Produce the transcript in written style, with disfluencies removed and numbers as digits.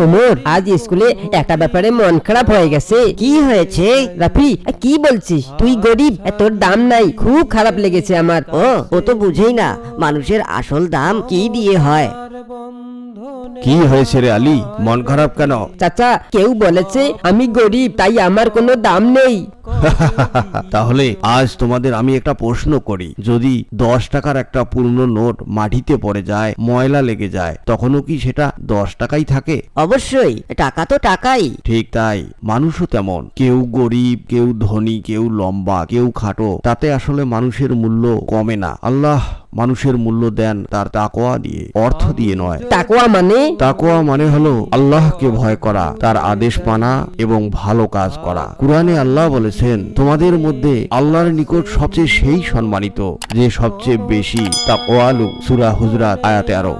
ওমর, আজ স্কুলে একটা ব্যাপারে মন খারাপ হয়ে গেছে। কি হয়েছে? রাফি, কি বলছিস? তুই গরিব, তোর দাম নাই। খুব খারাপ লেগেছে আমার। ও তো বুঝেই না মানুষের আসল দাম কি দিয়ে হয়। কি হয়েছে রে আলী, মন খারাপ কেন? চাচা, কেউ বলেছে আমি গরিব, তাই আমার কোনো দাম নেই। তাহলে আজ তোমাদের আমি একটা প্রশ্ন করি, যদি 10 টাকার একটা পুরনো নোট মাটিতে পড়ে যায়, ময়লা লেগে যায়, তখনও কি সেটা 10 টাকাই থাকে? অবশ্যই, টাকা তো টাকাই। ঠিক তাই মানুষও তেমন। কেউ গরিব, কেউ ধনী, কেউ লম্বা, কেউ খাটো, তাতে আসলে মানুষের মূল্য কমে না। আল্লাহ মানুষের মূল্য দেন তার তাকওয়া দিয়ে, অর্থ দিয়ে নয়। তাকওয়া মানে? তাকওয়া মানে হলো আল্লাহকে ভয় করা, তার আদেশ মানা এবং ভালো কাজ করা। কুরআনে আল্লাহ বলেছেন, তোমাদের মধ্যে আল্লাহর নিকট সবচেয়ে সেই সম্মানিত যে সবচেয়ে বেশি তাকওয়ালু। সূরা হুজরাত আয়াত 13।